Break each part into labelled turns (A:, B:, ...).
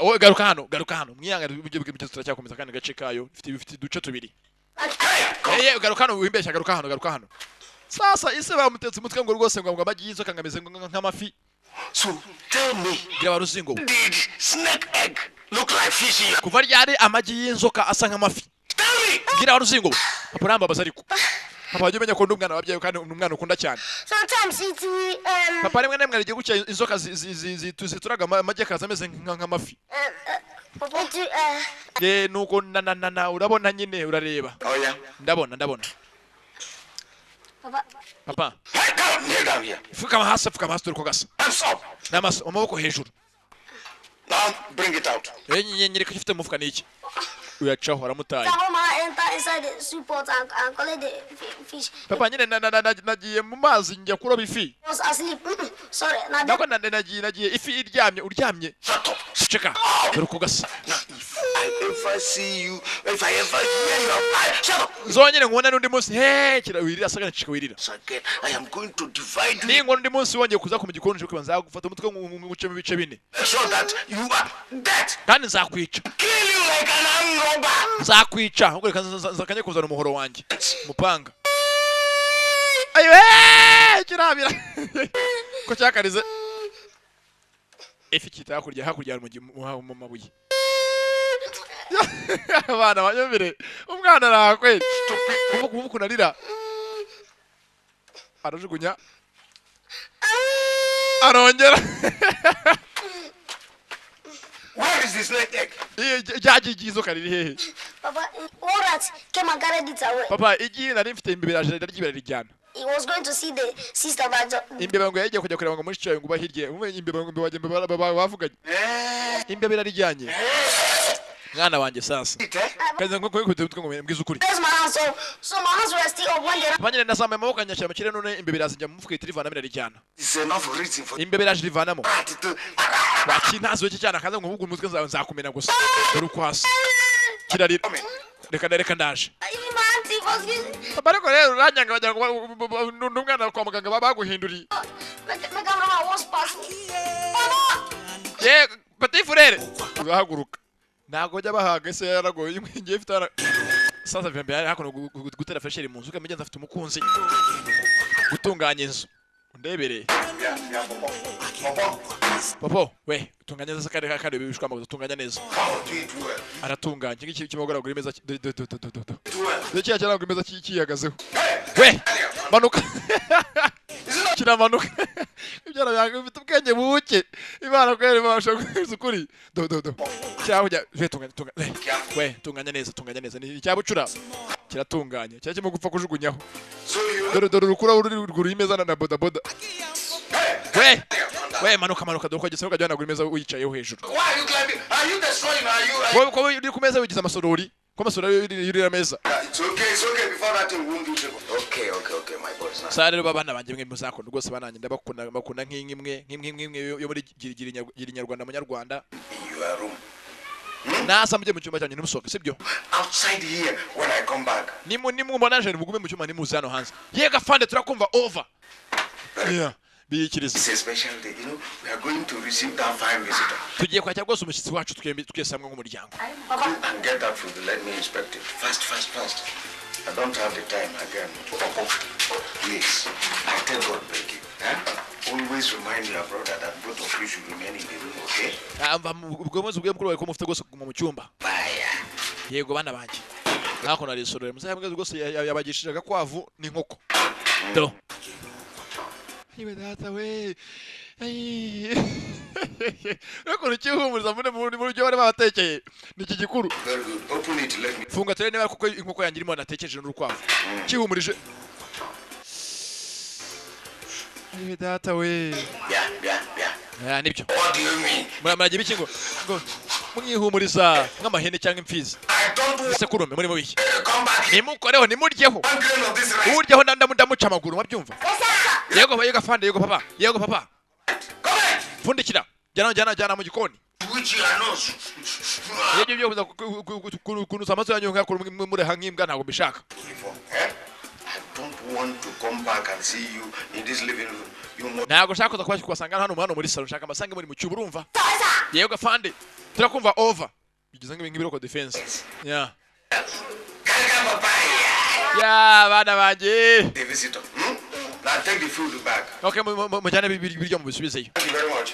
A: Oh, garuka hano mwiyanga ibyo turacyakomeza kandi gace kayo ifite duce tubiri. Garuka hano wimbeshya garuka hano. Sasa ise bamutetse umutwe ngo rwose ngo amagi y'inzoka ngameze nk'amafi.
B: So tell me,
A: Gira baruzingo.
B: did snake egg look like fish in your...
A: Kuva ryari amagi y'inzoka asa nk'amafi?
B: Tell me!
A: Gira baruzingo. Papa rambabaza ariko. Papa ajye menya ko ndumwana wabyaye kandi umwana ukunda cyane.
C: Sometimes it
A: Papa rimwe nemwe rigiye gucya inzoka zituraga amagi akaza ameze nk'amafi. Nuko na urabona nyine urareba.
B: Oh yeah.
A: Ndabona. Papa.
B: Kneel down here.
A: Fukama hasi turi kugasa.
B: Hands up.
A: Namaso amaboko hejuru.
B: Now bring it out.
A: Nyereka ifite mufuka niki. Uyacaho aramutaye.
C: enter inside the soup pot and collect the fish.
A: Papa nyine nagiye mu mazi njya kuroba ifi.
C: I was asleep. Sorry.
A: Nako nagiye ifi uryamye.
B: Shut up.
A: Cheka. Turi kugasa.
B: If I ever hear your cry, shut up.
A: Zonyine nkubona n'undi munsi kira wirira sagana chika wirira.
B: So again, I am going to divide you.
A: Ningo n'undi munsi wongeye kuza ku gikonje kwibanza gufata umutwe nguce mu bice bine.
B: So that you are dead.
A: Kandi nzakwica.
B: Kill you like an armed robber.
A: Nzakwica. Ahubwo reka nzakanye kuzana umuhoro wanjye. Mupanga. Ayo kirabira. Ko cyakarize. Ifi kita hakurya mu mabuye. Abana banyumvire umwana arakwe kuvuga kunarira arajugunya arongera.
B: Where is this snake egg?
A: Jagigizo kariri hehe?
C: Papa, all right, came and carried it away.
A: Papa igi nari mfite imbeba ryibera rijyana.
C: He was going to see the sister but
A: Imbeba ngo yagiye kujya kureba ngo muri cyayo ngo bahirye. Imbeba ngo wajye bavuganye. Imbeba rijyanye. Mwana wanje sasa. Kaza ngo kwikute ngo mbwiza ukuri.
C: there's my hands so my hands were still up when they
A: Abanyene nasama amaboko anyashira mu kirere none imbeba irazinjya mu mufuka itirivana birarijyana.
B: It's enough reason for
A: Imbeba irajirivanamo.
B: that to...
A: Wakintazo iki cyana kaza ngo uvuga umutwe nzakumena gusa. Dore kwasa. Kirarira. Reka ndaje.
C: even my auntie was
A: Barako rero uranyanga bajya ngo n'umwana kwa muganga baguhinduriye.
C: make a was pass. Mama!
A: Petit frere. Uzahaguruka. Nago jya bahaga se yaragoye ngiye fitara. Sasa vyambye hakono gutera fresheri mu nzu kamenye nzafite umukunzi. Gutunganya inzu. Ndebere. Popo, we, tunganya neza kandi bibishwa mu gutunganya neza. Aratunganya iki kimogora guri meza. Ndeki cyara guri meza kiyagazeho. We, manuka. Kiramanuka. Ibyara byange bifite ubwenge buke. Imana kwere basha kuri. Do. Cyahujya je tunganya. We, tunganya neza. Ni cyabucura. Kiratunganya. Cyakimo gupfa kujugunyaho. Dore rukura uri imeza na boda. We manuka doko gise ukajyana guri meza uyicayeho hejuru.
B: Why are you climbing? Are you destroying? Are you right?
A: Ko uri ku meza wigize amasorori. Ko amasorori yuri meza.
B: It's okay. Before that thing won't do trouble. Okay, my boys.
A: Sare rero babana banje mwe muzakunda rwose bananye ndabakunda nk'imwe yo muri giri nyarwanda munyarwanda.
B: Your room.
A: Nasa mujye mu cyumba cyanyu nimusoke sibyo?
B: Outside here when I come back.
A: Nimu mbona je mugume mu cyumba nimuze hano hanze. Yega fande turakumva over. Yeah. Biyikiriza.
B: It's a special day, you know. We are going to receive that fine visitor.
A: Tugiye kwakira rwose umushyitsi wacu twese hamwe nk'umuryango.
B: And get that food. Let me inspect it. Fast. I don't have the time again. Please, I tell God beg you. Always remind your brother that both of you should remain in the room, okay?
A: Ubwo mwese ubwiye mukuru wawe ko mufite rwose kuguma mu cyumba.
B: Bye.
A: Yego bana banje. Nako narisorera muzahabwe rwose yabagishije agakwavu n'inkoko. Do. Iwe data we. Nako nikihumuriza muri byo bari babatekeye. Niki gikuru.
B: Very good. Open it, let me.
A: Funga tere niba kuko inkoko yanjye irimo natekeje n'urukwavu. Kihumurije. Iwe data we.
B: Yeah.
A: Nibyo.
B: What do you mean?
A: Muragira iki ngo mwihumuriza nk'amahene cyangwa imfizi.
B: I don't want
A: Ese kurume muri biki.
B: come back.
A: Nimukoreho nimuryeho.
B: One grain of this rice.
A: Uryeho ndamuca amaguru mabyumva. Yego fande yego papa.
B: Come on.
A: Fundikira. Jana mu gikoni.
B: Which you are not.
A: Yego byo kunuza amaso yanyu nkakuru muri hangimbwa ntago mbishaka.
B: I don't want to come back and see you in this living room. You must.
A: Ntago shaka kuza kubasanga hano muri salon shaka amasange muri mu cyubu urumva. Yego fande. turakumva over bigize nk'ibiroko defense yeah ya bana banje
B: The visitor. Now take the food back.
A: okay mujyane biryo mu bisubizeyo
B: Thank you very much.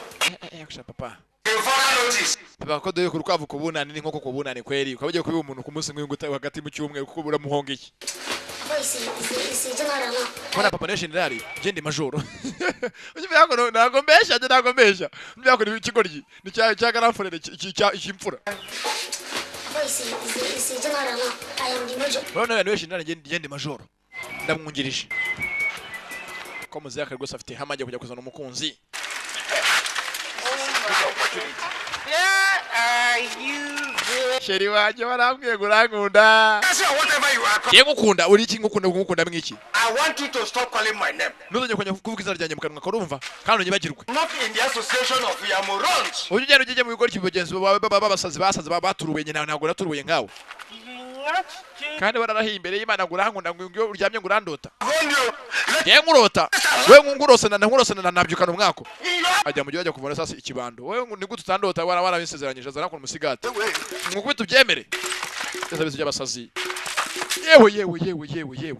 A: aksha papa
B: You follow notice.
A: papa ko doye kurukwavu kubunani ni nkoko kubunani kweri ukabugiye kubiba umuntu ku munsi mw'inguta hagati mu cyumwe kuko buramuhonga iki
C: Boy, c'est général.
A: kona papa ne general je ndi majoro unyibya ko nago mbesha unyibya ko ikigoryi ni cya garanforere cy'imfura
C: Boy, c'est général. I am the major.
A: none ne general je ndi majoro ndamwungirije ko muzaka rwose afite hamajya kujya kuzana umukunzi sheri wanje barambwiye gurankunda
B: Whatever you are.
A: ye ngukunda uri iki ngukunda mwiki
B: I want you to stop calling my name.
A: nuzanye kuvuga izina ryanjye mu kanwa karumva kandi unyibagirwe
B: Not in the association of Yamurons.
A: ujye mu bigori cy'ubugenzi babasazi baturuwe nyina ntabwo naturuye nkawe kandi bararahiye imbere y'Imana gurankunda ngo uryamye ngurandota ye nkurota we nkurosana nabyukana umwako ajya mu gihe ajya kuvana sasa ikibando we ni gute utandota warabisezeranyije azana ko umusigati nguko tubyemere cyose bizo by'abasazi yewe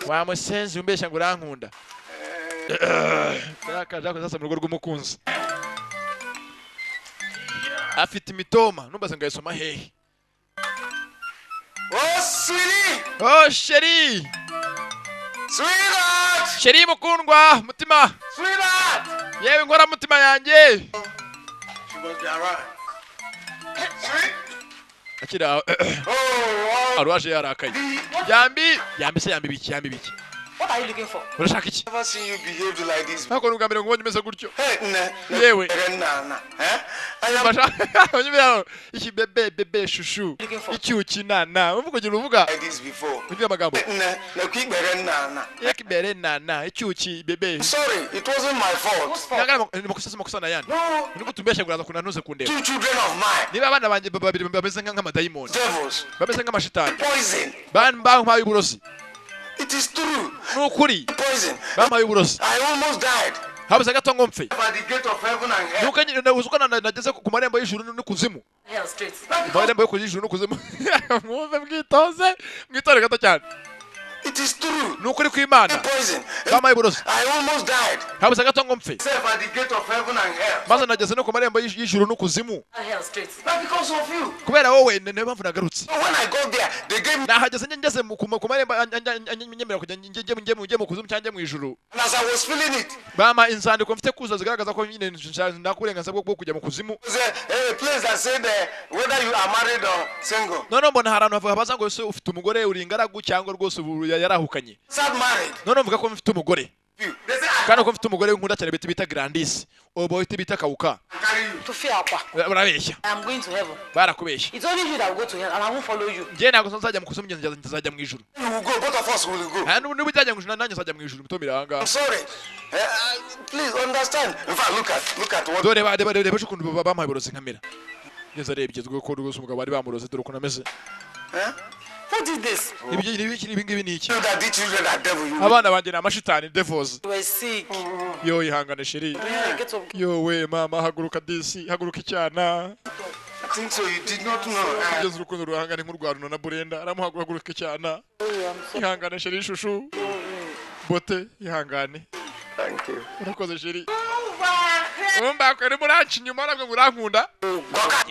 A: wa musenzi umbeshya ngurankunda karakaje ko sasa mu rugo rw'umukunzi afite imitoma numbaze ngayisoma hehe
B: Oh, sweetie!
A: oh sheri
B: Sweetheart!
A: sheri mukundwa mutima
B: Sweetheart!
A: yewe nkora mutima yanjye
B: She must be around. Sweet?
A: akira
B: Oh,
A: arwaje yarakaye yambi se yambi biki
D: What are you looking for?
A: urashaka iki
B: I've never seen you behave like this.
A: nako nugambira ngo umeze gutyo
B: Hey,
A: yewe
B: nah. I am
A: bashaka iki bebe shushu icyuki nana uvuga
B: like this before.
A: uvuga amagambo
B: Quick nah.
A: ekibere nana icyuki bebe
B: Sorry, it wasn't my fault.
A: nagara makosa yani
B: No,
A: ni gutumbesha nguraza kunantuze kundeba
B: 2 children of mine.
A: niba abana banje babiri bameze nk'amadayimoni
B: Devils.
A: bameze nk'amashitani
B: Poison.
A: bampaye uburozi
B: It is true.
A: nukuri
B: Poison.
A: bampaye uburozi
B: I almost died.
A: habuze gato ngo mpfe
B: By the gate of heaven and hell.
A: nuko nyine uzuko nageze ku marembo y'ijuru n'ikuzimu
D: Hell straight.
A: marembo yo y'ijuru n'ikuzimu mwumve mwitore gato cyane
B: It is true.
A: nukuri kw'Imana
B: Poison.
A: bampaye uburozi
B: I almost died.
A: habuze gato ngo mpfe
B: Except by the gate of heaven and hell.
A: maze nageze no ku marembo y'ijuru n'ikuzimu
D: Hell straight.
B: Not because of you.
A: kubera wowe niyo mpamvu nagarutse
B: So when I got there, they gave me,
A: nahageze ngeze ku marembo nyemera kujya njye mu kuzimu cyangwa njye mu ijuru
B: and as I was feeling it,
A: bama inzandiko mfite kuza zigaragaza ko nyine ndakurenganza bwo kujya mu kuzimu
B: it was a place that said whether you are married or single.
A: none mbona hari ahantu habaza ngo ese ufite umugore uri ingaragu cyangwa rwose yarahukanye
B: Sad married.
A: none mvuga ko mfite umugore
B: You. They say I
A: kandi ko mfite umugore nkunda cyane bita Grandis ubu bita Kauka
B: carry you.
D: To fear apa.
A: barabeshya
D: I am going to heaven.
A: barakubeshya
D: It's only you that will go to hell, and I won't follow you.
A: njye ntabwo nzajya mu kuzimu nzajya mu ijuru
B: You will go. Both of us will go.
A: niba utajya mu ijuru nanjye nzajya mu ijuru mutomira aha ngaha
B: I'm sorry. Please understand. In fact, look at what.
A: dore reba ukuntu bampaye uburozi nkamera ngeze arebye ko rwose umugabo bari bamuroze dore ukuntu ameze
B: Eh?
D: Who did this?
A: ibi ngibi ni iki
B: You that the children are devil. You.
A: abana banjye ni amashitani devils
D: You were sick.
A: yo ihangane sheri
D: Yeah, get up.
A: yo we mama haguruka disi haguruka icyana
B: I think so. You did not know.
A: kugeza urukundo ruhangane nk'urwaruna na Brenda aramuhaguruka icyana ihangane sheri shushu bote ihangane
B: Thank you.
A: urakoze sheri umba ko ari muranci nyuma nabwo urankunda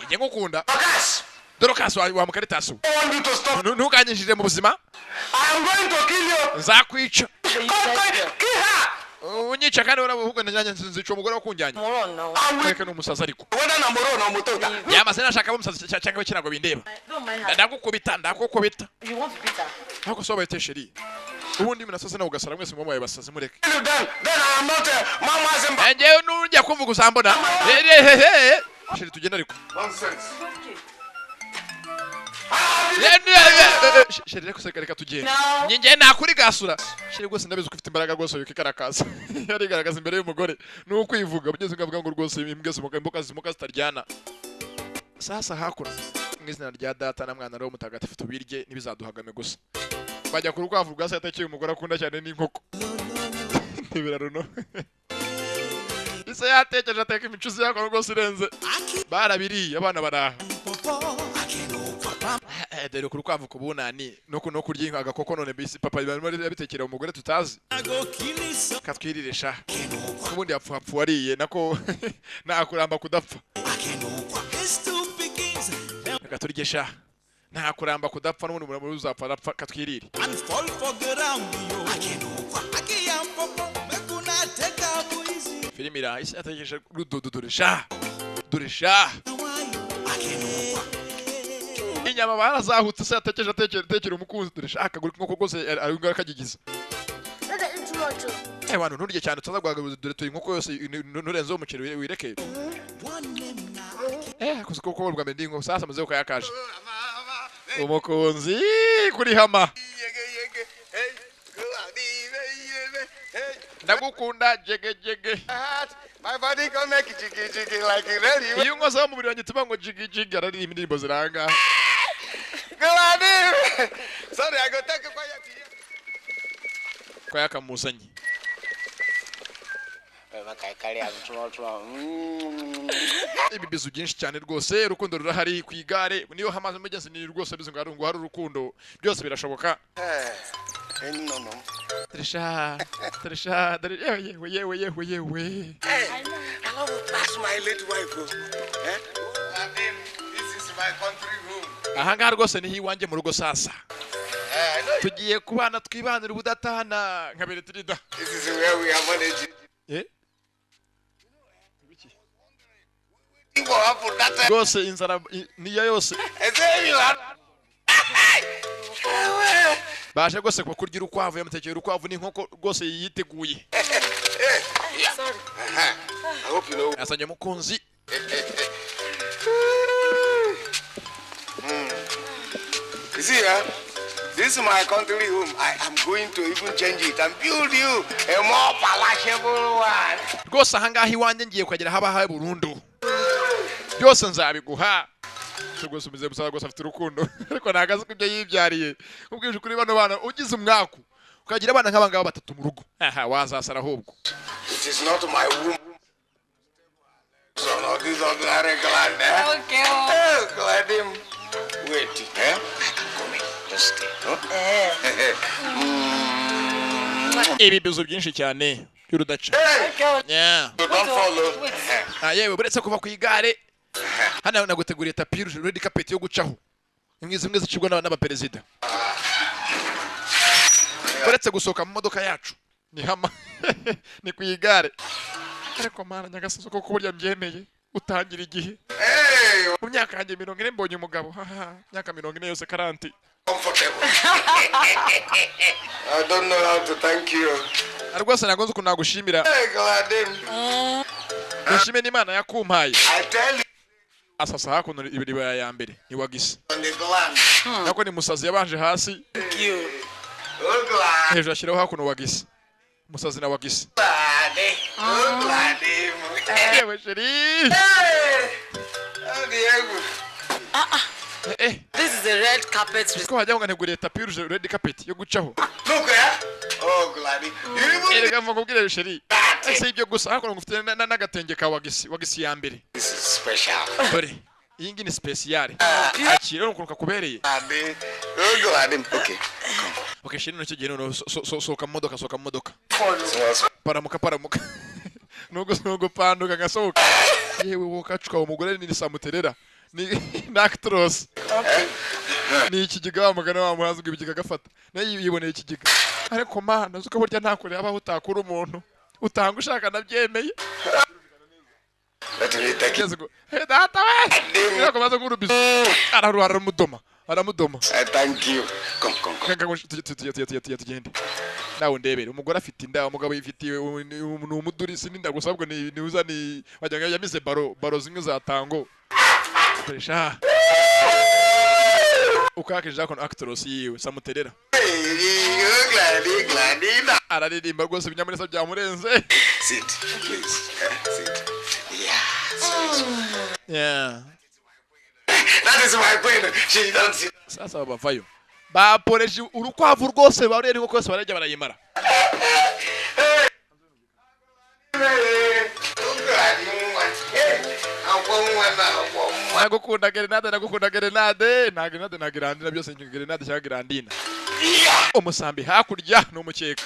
A: njye ngukunda
B: Gokas,
A: dorokasi wa mukaritasu
B: I want you to stop.
A: ntukanyishije mu buzima
B: I am going to kill you.
A: nzakwica
B: Kill her.
A: unyica kandi uravuga njye nzica umugore wo kunjyanya
D: Moron now.
B: I will.
A: kwereka ni umusazi ariko
B: Whether I'm Moro or Mutota.
A: yamaze nashaka umusazi cyangwa ikirago bindeba
D: Don't mind her.
A: ndagukubita
D: You want to beat her?
A: ntabwo sobaye tesheri ubundi minasase nawe ugasara mwese mwabaye basazi mureke
B: Then I am not Mama Zimba.
A: njyewe nujya kumvuga uzambona sheri tugenda ariko
B: Nonsense.
A: sheri reka se reka tugende
D: No.
A: njye nakuri gasura sheri rwose ndabizi ko ufite imbaraga rwose wikikarakaza yarigaragaza imbere y'umugore ni ukwivuga ugeze ukavuga ngo rwose imboga zitaryana sasa hakura mu izina rya data na mwana roho mutagatifu tubirye ntibizaduhagame gusa bajya ku rukwavu rwa saa umugore akunda cyane n'inkoko ntibiraruno se yatekereje ateka imicuzi yako rwose irenze barabiriye abana baraha dore kuri kwavu kubunani no kurya inka agakoko none bisi papa yabitekera umugore tutazi katwirire sha ubundi yapfa wariye nako nakuramba kudapfa gaturye sha nakuramba kudapfa n'ubundi umuntu uzapfa arapfa katwirire filimi isi atekereje dore sha inyama barazahutse se yatekereje atekera umukunzi dore sha akaguru nk'uko rwose ari ngara kagigiza abantu nturye cyane tuza guhagaruza dore tuyi nk'uko yose nurenze umuceri wireke kuzi koko bwa mendingo sasa maze ukayakaje umukunzi kuri hama ndagukunda jege
B: My body can make jiggy like it ready.
A: iyo ngoza mu biryo nyituma ngo jigi arari indirimbo ziranga
B: Sorry, I go take a quiet here.
A: kwa yakamusanyi ibi bizu byinshi cyane rwose urukundo rurahari ku igare niyo hamaze mugeze ni rwose bizu ngo hari urukundo byose birashoboka
B: No.
A: Trisha yewe
B: I love that's my late wife. This is my country room.
A: aha ngaha rwose niho iwanjye mu rugo sasa tugiye kubana twibanira ubudatana nka Beretrida
B: This is where we are managing.
A: rwose inzara niyo yose baje rwose kwa kurya urukwavu yamutekeye urukwavu n'inkoko rwose yiteguye
B: I hope you know.
A: asanye mukunzi
B: You see, this is my country home. I am going to even change it and build you a more palatable one.
A: rwose aha ngaha iwanjye ngiye kugera habahaye burundu byose nzabiguha rwose umize musaba rwose afite urukundo ariko nagaze ko ibyo yibyariye ubwije ukuri bano bana ugize umwaku ukagira abana nk'aba ngaba batatu mu rugo wazasara ahubwo
B: It is not my womb. So no, this is ordinary glad.
D: Okay.
B: Glad him. Wait, I can come in. Just stay.
A: ibi bizu byinshi cyane by'urudaca
B: Don't follow.
A: yewe buretse kuva ku igare hano naguteguriye tapi red carpet yo gucaho zimwe zicibwa n'abaperezida buretse gusohoka mu modoka yacu ni hama ni ku igare ariko mana nyagasoso koko burya byemeye utangira igihe mu myaka yanjye 40 mbonye umugabo myaka 40 yose 40
B: Comfortable. I don't know how to thank you.
A: rwose nagonze ko nagushimira
B: Glad him.
A: gushime n'Imana yakumpaye
B: I tell you
A: asasa hakuno ibiriba ya mbere ni wagisa
B: on the gland.
A: nako ni musazi yabanje hasi
B: Thank you. Oh, glad.
A: hejuru ashyiraho hakuno wagisa musazi na wagisa
B: Glad him.
A: yewe sheri
B: Oh, Diego.
D: This is a red carpet.
A: ko hajya ngo nteguriye tapi red carpet yo gucaho
B: Look, oh, glad him. You even
A: erega mvuga ubwire sheri ese ibyo gusa hakuno ngufite n'agatenge ka wagisi ya mbere
B: This is special.
A: dore iyi ngi ni special akira no kuruka kubereye
B: Oh, glad him. Okay.
A: sheri n'icyo gihe no soka mu modoka
B: So,
A: paramuka nugo panduka gasohoka yewe wokacuka umugore ni samuterera ni actress ni ikigiga wa mugana wa muhazi bw'ibigiga gafata nayo yiboneye ikigiga ariko mana zuko burya ntakore abaho utakura umuntu utanga ushaka nabyemeye
B: let me take it.
A: data we nako maze ngurubizo aramudoma
B: I thank you. Come.
A: tugende nawe ndebere umugore afite inda umugabo yifitiye ni umudurisi n'inda gusabwa ni uzani bajya yamize baro zimwe za tango Trisha ukake Jackson actress yiwe samuterera
B: Glad.
A: araririmba rwose ibinyamuneza byamurenze
B: Sit, please. Sit.
A: yeah
B: That is my queen. She don't sit.
A: sasa bavayo baporeje urukwavu rwose barere kose barajya barayimara nagukunda grenade nagukunda grenade nta grenade nta grandina byose ni grenade cyangwa grandina umusambi hakurya n'umukeka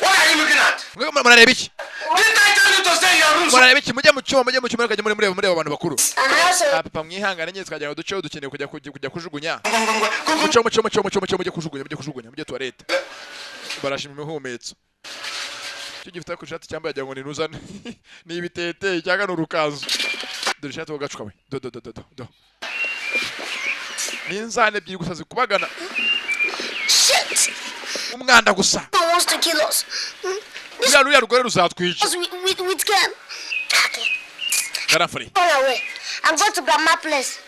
B: What are you looking at?
A: mwe murareba iki
B: Didn't I tell you to stay in your room?
A: murareba iki mujye mu cyuma kajya muri abantu bakuru
C: And also,
A: papa mwihangane nyine twagira ngo duceho dukeneye kujya kujugunya mujye kujugunya mujye toilette barashima imihumetso cyo gifite ku shati cyambaye agira ngo ni nuzane ni ibitete cyangwa n'urukazo dore shati wagacuka we do ninzane ebyiri gusa zikubagana
C: shit!
A: umwanda gusa
C: Someone wants to kill us.
A: ruriya rugore ruzatwica
C: With Ken. Okay.
A: garafuri
C: Run away. I'm going to Grandma's place.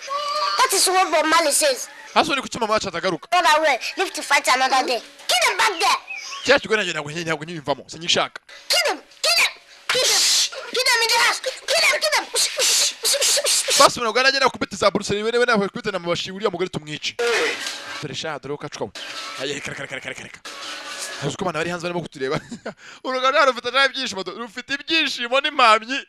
C: That is what Bob Marley says.
A: hasi uri kuki mama wacu atagaruka
C: Run away. Live to fight another day. Kill him back there.
A: cya kigore nanjye ntabwo nyiyumvamo sinyishaka
C: Kill him. Kill him. Kill him. Kill him in the house. Kill him. Kill him.
A: basi mwana ugana agera kubita za buruseli bene nawe kubita na mabashi uriya mugore tumwice dore sha dore ukacuka we aye kareka hazuko abana bari hanze barimo kutureba urugano rufite nawe ibyishimo rufite ibyishimo n'impamyi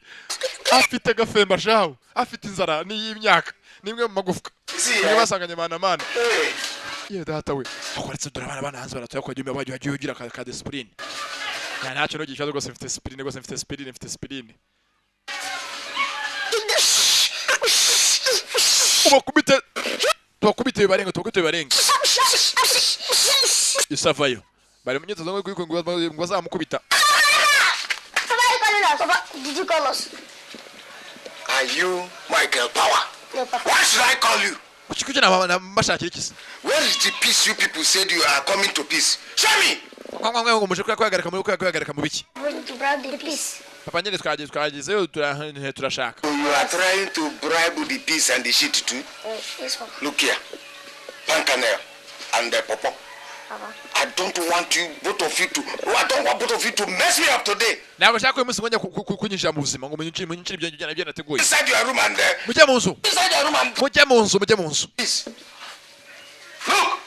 A: afite gafemba shaho afite inzara n'iy'imyaka nimwe mu magufwa niba basanganye mana ye data we akoretse dore abana hanze baratoya ko jyumba bajya ugira ka discipline ntacyo no gishazo rwose mfite spirine tubakubite bibarenga isavayo bari mu myitozo ngo bazamukubita
C: Did you call us?
B: Are you Michael Power?
C: No, Papa.
B: What should I call you?
A: kuki nabashakira iki se
B: Where is the peace you people said you are coming to peace? Show me!
A: ngo muje kwihagarika mu biki
C: Going to bribe the peace.
A: papa nyine twagezeyo turashaka
B: You are trying to bribe the peace and the shit too?
C: Yes, Papa.
B: Look here. Pantanel and the Popo.
C: Papa.
B: I don't want both of you to mess me up today.
A: ntabwo nshaka uyu munsi mwongera kunyinjira mu buzima ngo munyinjire ibyo nateguye
B: Inside your room and
A: mujye mu nzu
B: inside your room and
A: mujye mu nzu
B: peace. Look,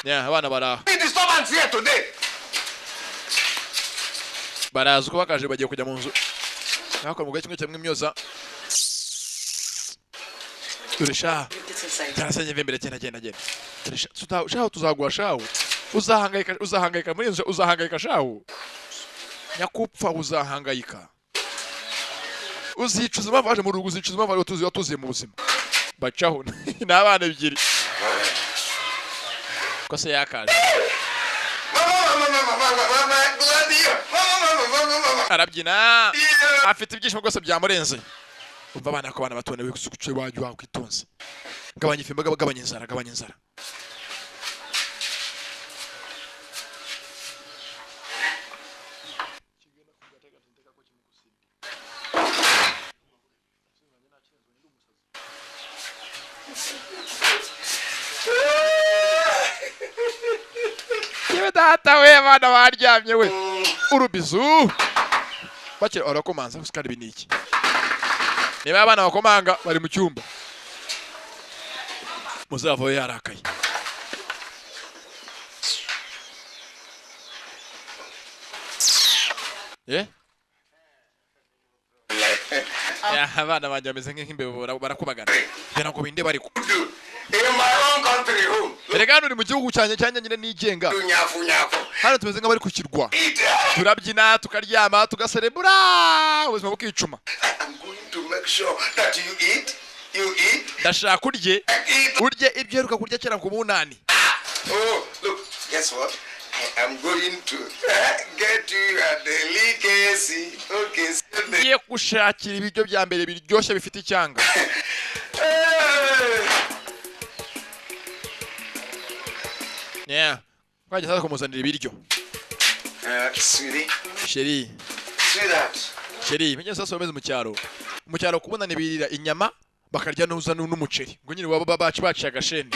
A: abana baraha
B: be disturbance here today.
A: baraza uko bakaje bagiye kujya mu nzu nakora mu gace kimwe cyamwe imyoza dore sha cyarasenye imbere genda dore shaho tuzagwa shaho uzahangayika muri nzu uzahangayika shaho nyakupfa uzahangayika uzicuza impamvu waje mu rugo uzicuza impamvu watuziye mu buzima bacaho n'abana ebyiri ko se yakaje arabyina afite ibyishimo rwose byamurenze umva abana ko abana batonewe gusukuce wajya wakwitonze gabanya ifimba gabanya inzara yewe data we abana baryamye we urubizu bakira arakomanza kandi ibi ni iki niba abana bakomanga bari mu cyumba muzavayo yarakaye abana banjye bameze nk'imbeba barakubagana kugira ngo binde bari
B: In my own country home.
A: erega hano uri mu gihugu cyanjye nyine nigenga hano tumeze nk'abari ku kirwa turabyina tukaryama tugaserebura ubuzima bukicuma
B: I'm going to make sure that you eat.
A: ndashaka urye ibyo uheruka kurya kera ku bunani
B: Oh, look, guess what? I am going to get you a delicacy. Okay,
A: ngiye gushakira ibiryo bya mbere biryoshye bifite icyanga twajya saza kumuzanira ibiryo sheri menye sasa bameze mu cyaro kubona nibirira inyama bakarya n'umuceri ngo nyine baba baciye agasheni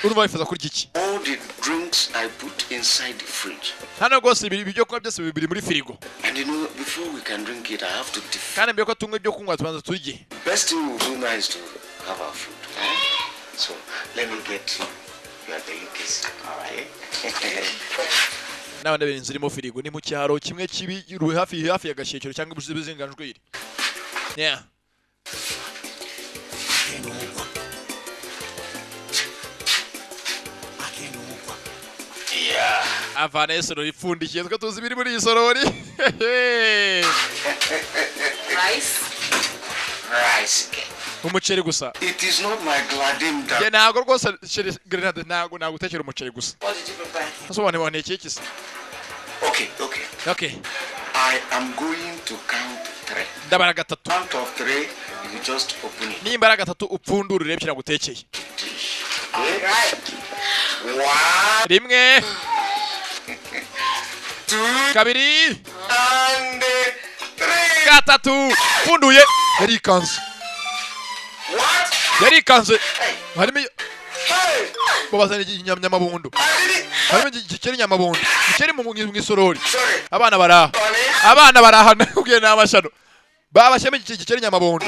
A: urumva wifuza kurya iki
B: all the drinks I put inside the fridge.
A: hano rwose ibiryo kunywa byose biri muri firigo
B: And you know, before we can drink it, I have to
A: kandi mbere ko tunywa ibyo kunywa tubanza turye.
B: Best thing we'll do now is to have our food. So let me get you your delicacy. Alright?
A: N'abandi b'inzu irimo firigo ni mu cyaro kimwe kibi hafi ya Gashyekero cyangwa Buzinganjwiri. Yeah.
B: Yeah.
A: Avana isorori ipfundikiye twe tuzi biri muri isorori.
D: Rice.
B: Rice again.
A: Umuceri gusa.
B: It is not my gladim that.
A: Ye ntago rwose grenade ntago nagutekera umuceri gusa.
D: What did you prepare?
A: Asobane wane kiki.
B: Okay, okay.
A: Okay.
B: I am going to count 3.
A: Ndabara gatatu.
B: Count of 3, you just open it.
A: Nimbara gatatu upfundura urebye nagutekeye.
B: All right. 1,
A: Rimwe.
B: 2,
A: Kabiri.
B: and 3.
A: Gatatu. Pfunduye. Yarikanze.
B: What?
A: Yarikanze. Harimo
B: Hey!
A: babazana inyamabondo.
B: I did it.
A: Harimo igikeri nyamabondo. Igikeri mu isorori.
B: Sorry.
A: Abana baraha. Abana barahana kugiye n'amashano. Babasheme igikeri nyamabondo.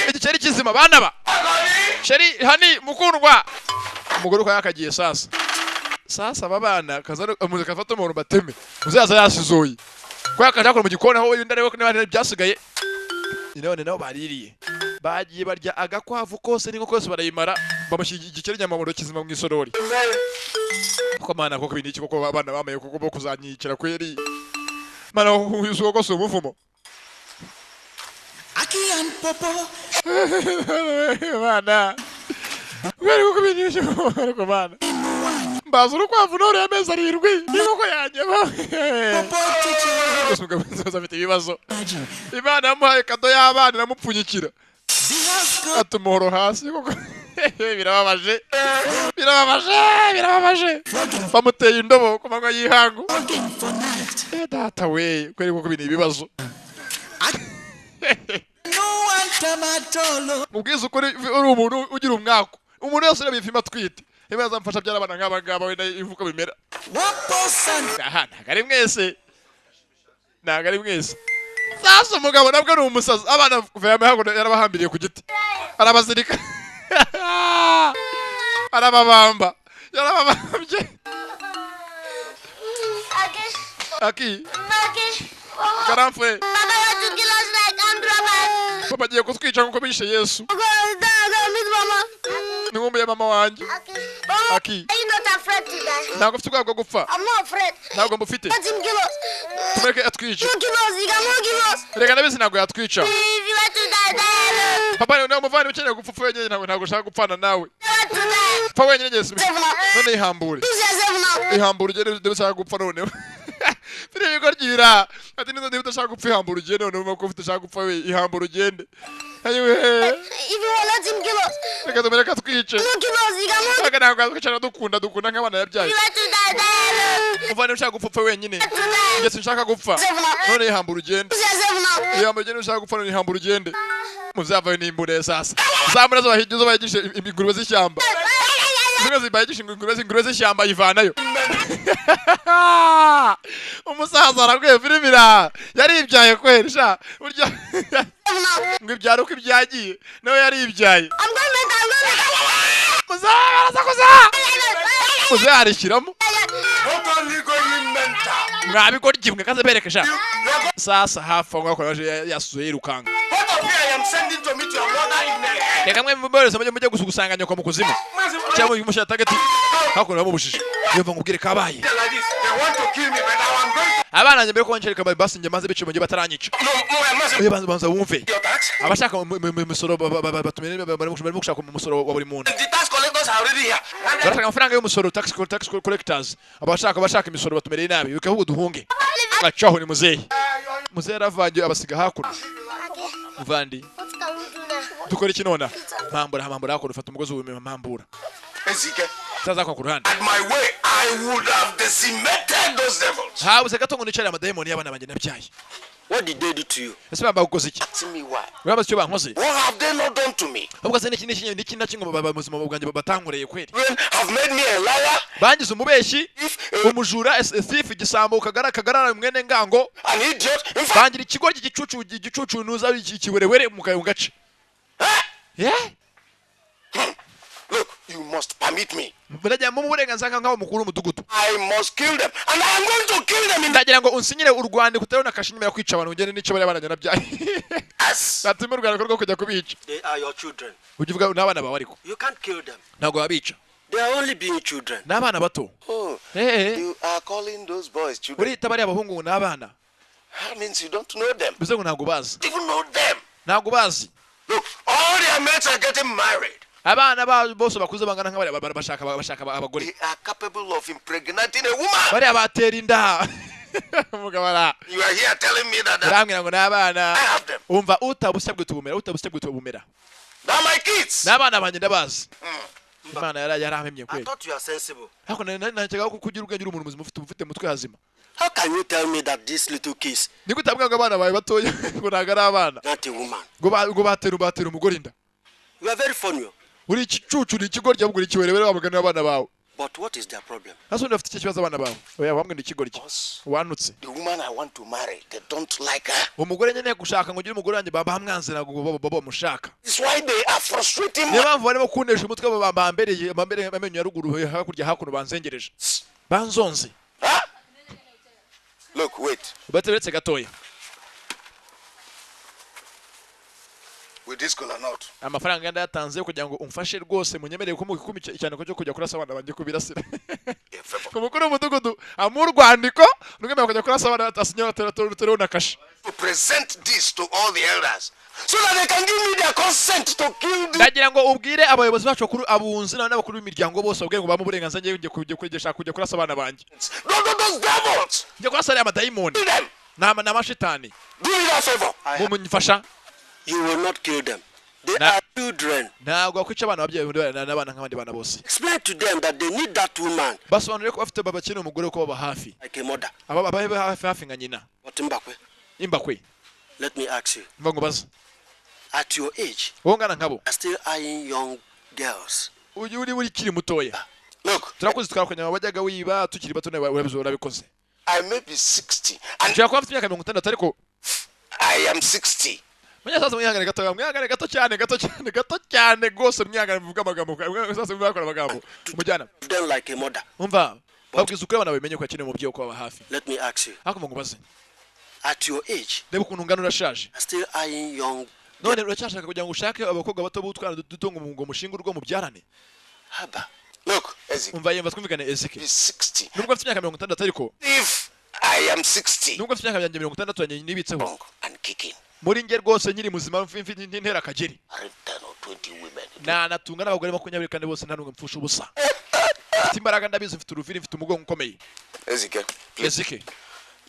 A: Igikeri kizima bana ba. Sheri hani mukundwa. Umugore uko yakagiye sasa. Sasa babana kazana umuzika afata umuntu bateme. Uzaza yasizoye. Kwa yakajya mu gikona aho yunda rero n'abandi byasigaye. None nabo baririye. Bagiye barya agakwavu kose ninko kose barayimara. Bamushyira igikeri nyamabondo kizima mu isorori. Kuko mana koko bindi kiko abana bamaye kuko bo kuzanyikira kweri. Mana uzuko kose umuvumo.
E: Aki and Popo.
A: Mana. Wari kuko bindi kiko mana. Mbazuru kwavu nore ameza arirwi. Niko yanyeba.
E: Popo teacher.
A: Kusuka bizoza bite bibazo. Imana yamuhaye kado y'abana namupfunyikira. Atumuhoro hasi kuko birababaje. Bamuteye indobo ku manywa y'ihangu. Data we kweri kuko bini ibibazo.
E: No one tamatolo.
A: Mubwiza ukuri uri umuntu ugira umwako. Umuntu wese urabifima twite. Ibaza mfasha byarabana nk'abagabo wenda ivuka bimera.
E: Wapo san.
A: Aha ntagari mwese. Ntagari mwese. Sasa umugabo nabwo ari umusazi. Abana vema hago yarabahambiriye ku giti. Arabazirika. Arababamba. Yarababambye. Aki. Karamfwe.
C: Mama want to kill us like Andrew.
A: Papa giye kutwica nkuko bishe Yesu.
C: Mama.
A: Ningumbuye mama wanje. Aki.
C: Are you not afraid to die?
A: Ntabwo mfite ubwoba bwo gupfa.
C: I'm not afraid.
A: Ntabwo mbufite.
C: Let him kill us.
A: Tumureke atwice.
C: You kill us. You cannot kill us.
A: Reka nabizi ntabwo yatwica.
C: If you want to die, die.
A: Papa niwe muvana ukeneye gupfa upfa wenyine ntabwo ushaka gupfana nawe.
C: You want to die.
A: Pfa wenyine Yesu.
C: Save now.
A: None ihambure.
C: Choose yourself now.
A: Ihambure ugende ushaka gupfa noneho. Fire bigorgira. Ati niba udashaka gupfa ihambure ugende noneho ko ufite ushaka gupfa we ihambure ugende. Ayiwe.
C: If you want, let him kill us.
A: Reka tumureke atwice.
C: You kill us. You cannot.
A: Reka ntabwo atwicara dukunda nk'abana yabyaye.
C: You want to die, die.
A: Muvana ushaka gupfa upfa wenyine.
C: To die.
A: Yesu nshaka gupfa.
C: Save now.
A: None ihambure ugende.
C: Choose yourself now.
A: Ihambure ugende ushaka gupfa none ihambure ugende. Muzavayo n'imbure sasa. Zamura zo bayigisha ingurube z'ishyamba. Zimwe zibayigisha ingurube z'ishyamba yivanayo. Umusaza arabwiye filimira yaribyaye kweri sha urya ngo ibyara uko ibyagiye nawe yaribyaye.
C: I'm going back.
A: Muzarishyiramo
B: Not only going mental.
A: mwabigoryi mwe kaze bereke sha sasa hafa ngo akoraje yasuye irukanga.
B: What of me I am sending to meet your mother in there?
A: Reka mwe mubore mujye gusanga nyoko mu kuzimu. Cyangwa umusha tagati hakora mu bushishi. Yumva ngubwire kabaye.
B: Like this. They want to kill me, but I am going to.
A: Abana njye ko ncereka basi njye maze bice mu gihe bataranyica.
B: No, I must.
A: Oye banza wumve.
B: Your tax.
A: Abashaka umusoro batumene bari gushaka umusoro wa buri muntu.
B: The tax collectors are already here.
A: Barashaka amafaranga y'umusoro tax collectors. Abashaka imisoro batumereye nabi. Bikavuga duhunge. Acaho ni muzehe. Muzehe ravanje abasiga hakuno. Muvandi.
C: What can we do now?
A: Dukora iki nona? Mpambura hakuno ufata umugozi w'imwe mpambura.
B: Ezike.
A: Saza kwa kuruhande.
B: At my way, I would have decimated those devils.
A: Habuze gatongo nicare amadayimoni y'abana banje nabyaye.
B: What did they do to you?
A: Ese bamba gukoze iki?
B: Ask me why.
A: Urabaza icyo bankoze?
B: What have they not done to me?
A: Ubwo se n'iki nakingo babuzima bwanjye batankoreye kweri.
B: When have made me a liar,
A: Bangize umubeshi, umujura, thief, igisambo, kagarara mwene ngango.
B: an idiot. In fact,
A: Bangira ikigoryi gicucu nuza ikiwerewere mu gace.
B: eh?
A: Yeah?
B: Look, You must permit me.
A: Ndagira mu burenganzira nkaho mukuru umudugudu.
B: I must kill them, and I am going to kill them in
A: Ndagira ngo unsinyire urwandiko utarona kashimira kwica abantu ugende n'ico bari baranyana byaye.
B: us.
A: Natuma urwandiko rwo kujya kubica.
F: They are your children.
A: Ugivuga n'abana bawe ariko.
F: You can't kill them.
A: Ntago babica.
F: They are only being children.
A: N'abana bato.
B: Oh,
A: Eh.
B: you are calling those boys children.
A: Urita bari abahungu n'abana.
B: That means you don't know them.
A: Bize ngo ntago bazi.
B: You even know them.
A: Ntago bazi.
B: Look, all their mates are getting married.
A: Abana ba bose bakuze bangana nk'abari bashaka abagore.
B: They are capable of impregnating a woman.
A: Bari abatera inda. Mugabara.
B: You are here telling me that
A: Uramwira ngo n'abana.
B: I have them.
A: Umva utabusabwe tubumera.
B: They're my kids.
A: N'abana banje ndabazi. Imana yaramemye
F: I
A: kweli.
F: thought you are sensible.
A: Hako nacaga ko kugira ubwenge uri umuntu muzima ufite mutwe hazima.
F: How can you tell me that these little kids
A: Niko utabwira ngo abana bawe batoya ngo ntago ari abana.
F: not a woman?
A: Ngo batera umugore inda.
F: You are very funny.
A: Uri ikicucu ni ikigoryi ahubwo ikiwerebere wabugana abana bawe.
F: But what is their problem?
A: Hasa ndafite icyo kibazo abana bawe. Oya wambwe ni ikigoryi. Wanutse.
B: The woman I want to marry, they don't like her.
A: Umugore nyene gushaka ngo ugire umugore wanjye bamwanzira ngo baba mushaka.
B: That's why they are frustrating me.
A: Niyo mpamvu barimo kunesha umutwe bambereye amenyo ya ruguru hakurya hakuno banzengereje. Banzonze.
B: Huh? Look, wait.
A: Bateretse gatoya.
B: With this color not.
A: Amafaranga ndayatanze kugira ngo umfashe rwose munyemereye ko mu gikumi cyane ko cyo kujya kurasa abana banjye kubirasira. Kumukuru umudugudu amurwandiko nungemeye kujya kurasa abana atasinya batera na kashi.
B: To present this to all the elders so that they can give me their consent to kill them.
A: Ndagira ngo ubwire abayobozi bacu bakuru abunzi n'abakuru b'imiryango bose ubwire ngo bamu burenganzira ngiye kujya kurasa abana banjye.
B: Those devils.
A: Njye kurasa ari amadayimoni.
B: Kill them.
A: N'amashitani.
B: Do me that favor.
A: Mumunfasha.
F: You will not kill them. They
A: Na-
F: are children.
A: Ntabwo akwica abana babyeyi n'abana nk'abandi bana bose.
F: Explain to them that they need that woman
A: Basobanurire ko bafite babakene umugore ko baba hafi.
F: like a mother.
A: Ababe hafi nka nyina.
F: But Mbakwe,
A: Imbakwe.
F: let me ask you.
A: Ngo baza.
F: At your age,
A: Wowe ngana nkabo.
F: you are still eyeing young girls.
A: Uri kiri mutoya.
B: Look,
A: Turakuzi twakanya bajyaga wiba tukiri bato nawe urabikoze.
B: I may be 60 and
A: Nshaka kuba afite imyaka 60 ariko
B: I am 60.
A: Sasa mwihangane gato cyane gose mwihangane bivuga amagambo sasa mwakora amagambo umujyana
F: Them like a mother.
A: umva babwiza ukuri abana bimenye ko akeneye umubyeyi ko baba hafi
F: Let me ask you.
A: hako ngo baze
F: At your age,
A: reba ukuntu ngana urashaje
F: you are still eyeing young.
A: none uracyashaka kugira ngo ushake abakobwa bato b'utwana dutunga ngo mushinga urwo mubyarane
F: Haba.
B: Look, Ezekiel,
A: umva yemba twumvikane Ezeke
B: be 60.
A: nubwo afite imyaka 60 ariko
B: If I am 60
A: nubwo afite imyaka 60 nibitseho
B: and kicking,
A: muri nge rwose nkiri muzima mfite intera akageri
B: I 10 or 20 women.
A: natunga n'abagore 20 kandi bose nta numwe mpfusha ubusa mfite imbaraga ndabizi mfite uruviri mfite umugongo ukomeye
B: Ezekiel, please,
A: Ezeke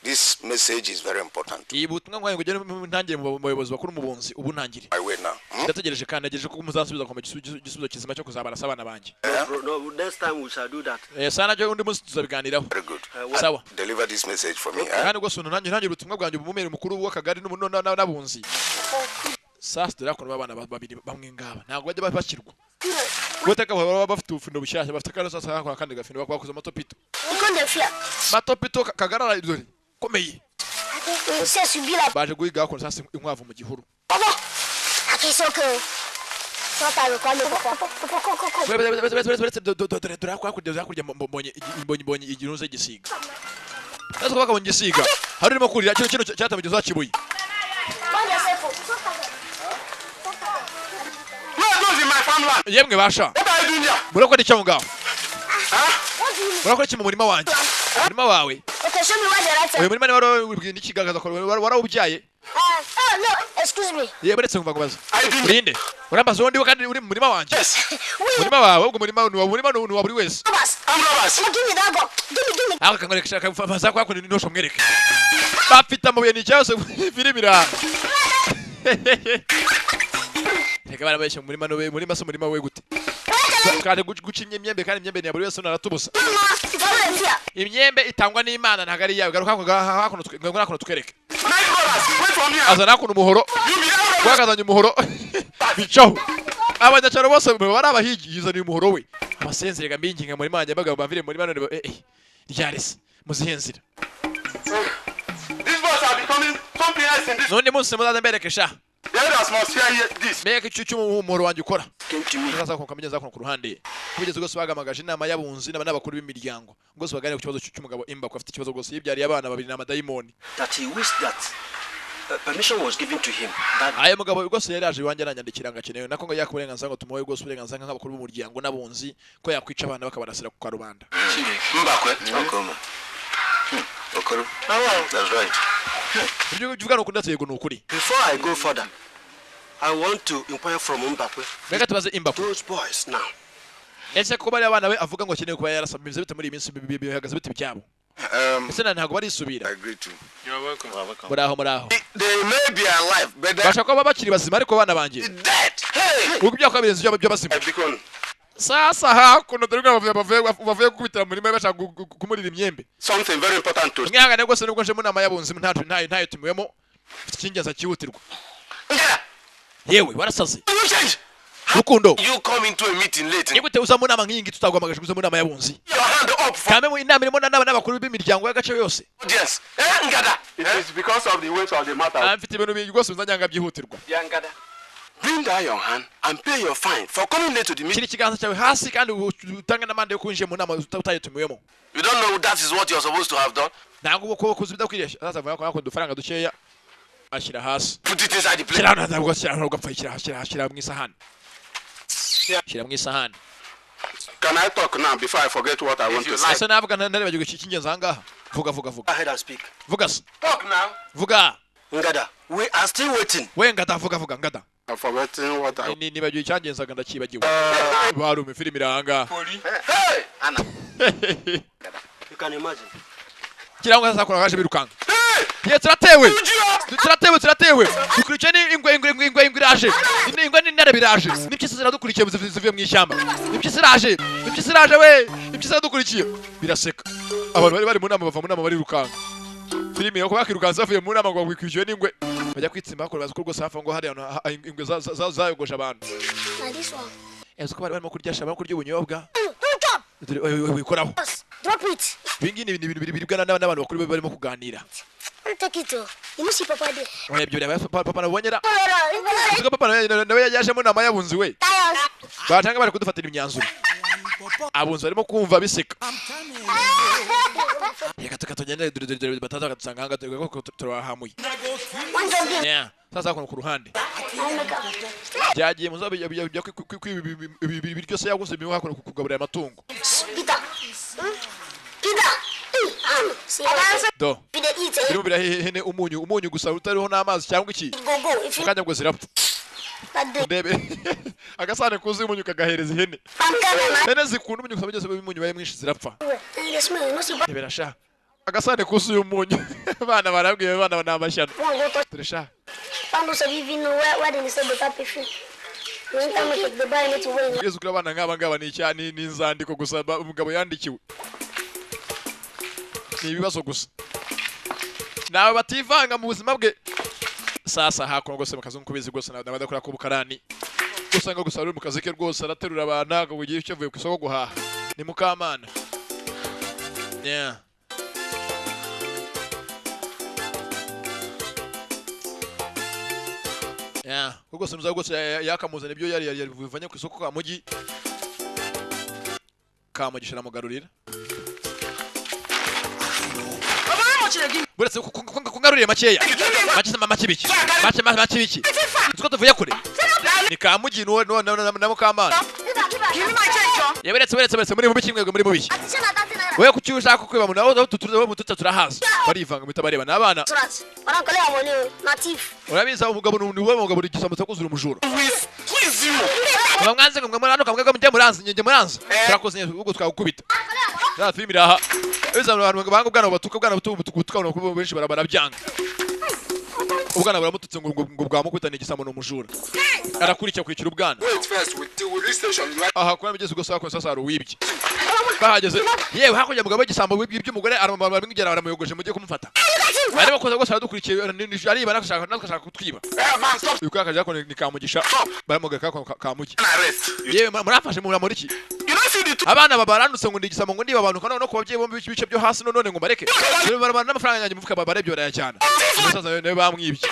B: this message is very important.
A: iyi butumwa ngo ngere ntangire mu bayobozi bakuru mu bunzi ubu ntangire
B: I wait now.
A: ndategereje kandi nagejeje ko muzansubiza kwa igisubizo kizima cyo kuzabara sabana banjye
F: No, next time we shall do that.
A: sana cyo undi munsi tuzabiganiraho
B: Very good.
A: sawa
B: Deliver this message for me.
A: kandi rwose ntangire ubutumwa bwanjye ubumere mukuru w'akagari n'abunzi sasa drakon babana babiri bamwe ngaba ntabwo bajya bashyirwa guteka baba bafite ubufindo bushyashya bafite kandi sasa hakora kandi gafindo bakoze amatopito matopito kagarara dore komeye
C: C'est subi la
A: baje guhiga hakora sasa inkwavu mu gihuru
C: Papa, la question que toi t'as le quoi
A: dore hakurya mbonye igiruze gisiga sasa ko bakabonye igisiga hari urimo kurira kino cyatamije zakibuye yemwe basha murakora iki aho ngaho murakora iki mu murima wanjye murima wawe
C: Ok, show me what the right
A: uyu murima ni wari n'ikigaragaza ko warawubyaye
C: no, excuse me.
A: yewe uretse kumva ngo baza urinde urambaza undi kandi uri mu murima wanjye
C: Oui,
A: murima wawe ubwo murima ni wa buri wese
C: Robbers. Give me that gun. Give me.
A: ako kangareka shaka baza kwako ni nosho mwereke bafite amabuye ni cyose birimira reka bana bayishe mu murima no murima so murima we gute kandi gucinye imyembe kandi imyembe ni ya buri wese naratubusa imyembe itangwa n'Imana ntago ari yawe garuka hakuno twereke azana hakuno umuhoro gwakazanye umuhoro bicaho abanyacyaro bose bari abahigi yizaniye umuhoro we abasenzere gambinginga muri manje bagabo bavire muri bano ryarese muzihenzira
B: These boys are becoming something else in this.
A: none munsi muzaza mberekesha
B: The elders must hear this.
A: mbega icyo umuhoro wanjye ukora
F: Came to me.
A: sasa ko kamenya za ku ruhande kugeza ubwo bagamagaje inama y'abunzi n'abakuru b'imiryango ngo baganire ku kibazo cy'umugabo imba ko afite ikibazo gose yibyariye abana babiri n'amadayimoni
F: that he wished that permission was given to him.
A: Ayo mugabo gose yari aje iwanjye aranyandikira ngakenewe nako ngo yakuburenganzira ngo tumuhe gose uburenganzira nk'abakuru b'umuryango n'abunzi ko yakwica abana bakabarasira ku karubanda.
B: Mbakwe okoma okoro that's right.
A: Ibyo uvuga no kundatego n'ukuri.
F: Before I go further, I want to inquire from Mbakwe.
A: Reka tubaze Mbakwe.
F: Those boys now.
A: Ese ko bari abana we avuga ngo akeneye kuba yarasabye bite muri iminsi bihagaze bite byabo. Ese ntago barisubira.
B: I agree to.
G: You're welcome.
A: Muraho.
B: They may be alive, but
A: bashaka kuba bakiri bazima ariko bana banjye.
B: Dead. Hey.
A: Ubyo kwabirenze byo basima. Sasa hakuno dore bavuye kubitira muri bashaka kumurira imyembe.
B: Something very important to.
A: Ngihangane gose nubwo nje mu nama y'abunzi ntayo tumiwemo. Ikingenza kihutirwa. Yewe warasaze. Rukundo.
B: You come into a meeting late.
A: Nigute uza mu nama nk'ingi tutagwamagaje kuza mu nama y'abunzi.
B: Your hand up.
A: Kame mu inama irimo n'abakuru b'imiryango y'agace yose.
B: Yes. Ngada.
G: It is because of the weight of the matter.
A: Amfite ibintu bigose uzanyanga byihutirwa.
G: Yangada.
B: Bring down your hand and pay your fine for coming late to the meeting.
A: Kiri kiganza cyawe hasi kandi utanga n'amande yo kunje mu nama utayitumiyemo.
B: You don't know that is what you're supposed to have done.
A: Ntango uko kuzibidakwiriye. Sasa vuga ko dufaranga dukeya ashira hasi.
B: Put it inside the plate.
A: Kirana ntabwo cyane ugapfa shira mu isahani. Shira mu isahani.
B: Can I talk now before I forget what I want to say?
A: Ese navuga ndareba cy'ingenzi hangaha. Vuga.
F: Go ahead and speak.
A: Vuga.
B: Talk now.
A: Vuga.
F: Ngada, we are still waiting.
A: We ngada vuga ngada.
B: I've forgotten what I.
A: Nibagiwe icyangenzaga ndakibagiwe. Barume filimi iranga.
B: Hey, Anna.
F: You can imagine.
A: Kirango sasa kuna gaje birukanga. Ye turatewe. Dukurikiye ni ingwe iraje. Ingwe ni nare biraje. Nipyisi ziradukurikiye zivuye mu ishyamba. Nipyisi iraje we. Nipyisi ziradukurikiye. Biraseka. Abantu bari mu nama bava mu nama bari rukanga. Filimi yo kwakirukanza avuye mu nama ngo bikwikiye n'ingwe. Bajya kwitsimba bakora bazi ko rwose hafa ngo hari ingwe zayogoje abantu. Ezo ko bari barimo kurya shaba kurya ubunyobwa. Wikoraho.
C: Drop it.
A: Bingi ni ibintu biribwa n'abantu bakuru barimo kuganira.
C: Take it. You must see Papa there.
A: Oya byo reba papa nabonyera. Uzuga papa nawe yaje mu nama y'abunzi we. Batanga bari kudufatira imyanzuro. Abunzi barimo kumva biseka. Reka tukatugenda dore batata katusanga hanga turahamuye. Yeah, sasa kuno ku ruhande. Byagiye muzo byose yaguze biho hakuno kugaburira amatungo. Do. Birimo birahene umunyu gusa utariho n'amazi cyangwa iki. Ukajya ngo zirapfa. Ndebe. Agasane kuzi umunyu kagahereza ihene. Hene zikunda umunyu gusa byose bimunyu baye mwinshi zirapfa. Birasha. Agasane kuzi umunyu. Bana barabwiye bana n'amashyano. Turesha. Yesu kuri abana nk'aba ni cyane n'inzandiko gusa umugabo yandikiwe. Ni ibibazo gusa. Nawe bativanga mu buzima bwe. Sasa hakuno gose mukazungu kubizi gose n'abadakora ku bukarani. Gusa ngo gusa ari mu kazi ke rwose araterura abana ngo ugiye icyo vuye ku isoko guhaha. Ni Mukamana. Yeah. Yeah, kuko simuza gose yakamuzana ibyo yari bivanye ku isoko ka mugi. Kamugishira mugarurira. Buretse kungaruriye makeya. Makibiki. Makibiki. Tuko tuvuye kure. Ni kamugi no na Mukamana. Yeberetse muri mubiki mwego muri mubiki. Wewe kucyushaka kwiba munaho turahaza. Barivanga mitabareba nabana.
C: Barankolea abone natif.
A: Urabiza umugabo n'umugabo igisamutse kuzura umujura. Mwanze ngo muranuka mwego mujye muranze. Turakoze ubwo twagukubita. Ya filimi raha. Eza abantu bangu bwana batuka no kubo benshi barabyanga. Ubwana buramututse ngo bwamukutana igisamo n'umujura. Arakurikira kwicira ubwana. Aha kwa bigeze gusa ko sasa ruwibye. Bahageze yewe hakurya mugabo igisambo wibye umugore arabingera baramuyogoje mujye kumufata. Arimo koza gose aradukurikiye ari banashaka kutwiba. Yuko akaje ko ni kamugisha baramugaka kamugi. Yewe murafashe muriki. Abana babarandutse ngo ndigisamo ngo ndiba abantu kana no kubabyeyi bombi bice byo hasi none ngo mareke. Barabana n'amafaranga yanjye mufuka barebyo barayajyana. Umusaza nawe bamwibye.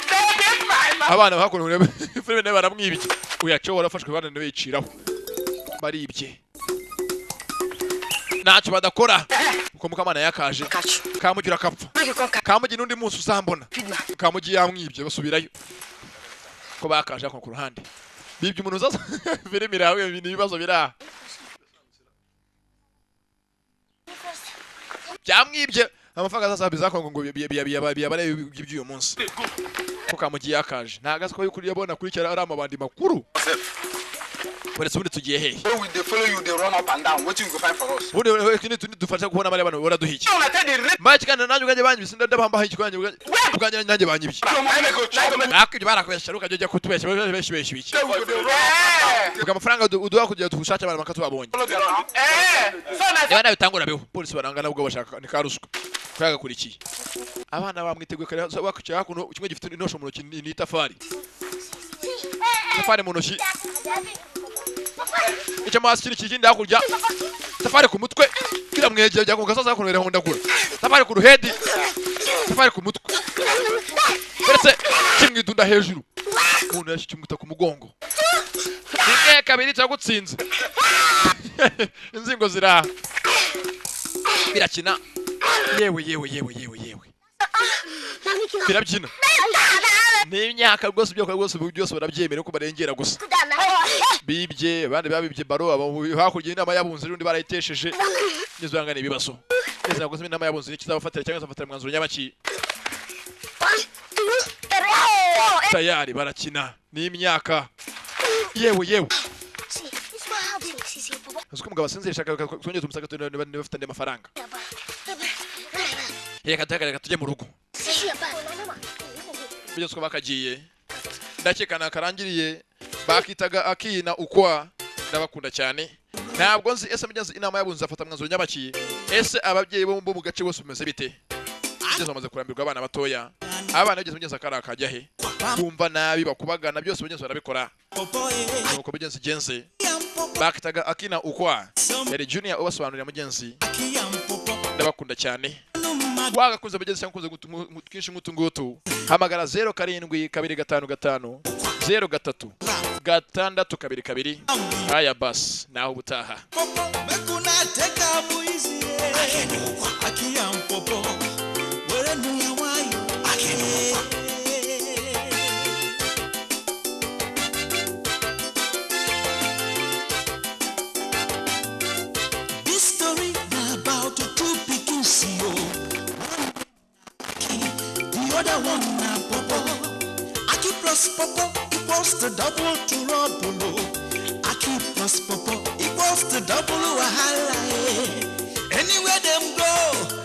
A: Abana bakorewe filime nawe baramwibye. Uyacho warafashwe bana nawe yiciraho. Baribye. ntacyo badakora uko mukamana yakaje kamugira akapfa kamugira n'undi munsi uzambona kamugiye yamwibye basubirayo ko bakaje ako ku ruhande bibye umuntu uzaza filimi irawe ibintu ibibazo biraha byamwibye amafaranga azaza bizakongo ngo biyabare iby'uyu munsi ko kamugiye yakaje ntagaze ko y'ukuri yabona kuri cyara ari amabandi makuru Uretse ubundi tugiye hehe?
G: They follow you, they run up and down. What you go find for us?
A: Ubundi kini dufasha kubona bari abantu baraduhiki. Mike kandi nanjye uganje banyibise ndabamba hiki kwanje uganje nanjye banyibye. Akije barakwesha ruka jya kutubesha beshi biki. Uga amafaranga uduha kugira tugushake abantu makatu babonye. Yabana bitangura beho. Polisi barangana ubwo bashaka ni karuswa. Kwaga kurikiye. Abana bamwiteguye kare wakucya hakuno kimwe gifite inosho mu ntoki ni tafari. Tafari mu ntoki. Icyo maskiri kigindi hakurya tafari ku mutwe kiramwegeye jya ku gasoza hakunera hondagura tafari ku ruhedi tafari ku mutwe uretse kimwidunda hejuru umuntu yashyikimuta ku mugongo rimwe kabiri cyagutsinze inzingo ziraha birakina yewe birabyina n'imyaka rwose byose barabyemera ko barengera gusa bibye abandi babibye baro hakurya inama yabunze rundi barayitesheje nizangana ibibazo neza gusa inama yabunze nikizabafatira cyangwa zafatira mwanzuro nyabaki tayari barakina n'imyaka yewe Usko mugabo sinzira shaka twongeye tumusaga bafite andi mafaranga reka tujye mu rugo byose ko bakagiye ndakekana karangiriye bakitaga akina ukwa ndabakunda cyane ntabwo nzi ese mugenzi inama yabunze afata mwanzuro nyabaki ese ababyeyi bo mu gace bose bumeze bite byose bamaze kurambirwa abana batoya abana bageze mugenzi akara akajya he kumva nabi bakubagana byose mugenzi barabikora nuko mugenzi genze bakitaga akina ukwa yari junior ubasobanurira mugenzi ndabakunda cyane wagakunze mugenzi cyangwa kunze twinshi ngutu hamagara 072555 03 aya bas naho ubutaha
E: This story about two pickings, the other one na popo. Aki plus popo equals to double to robulo. Aki plus popo equals to double wahala. Anywhere them go.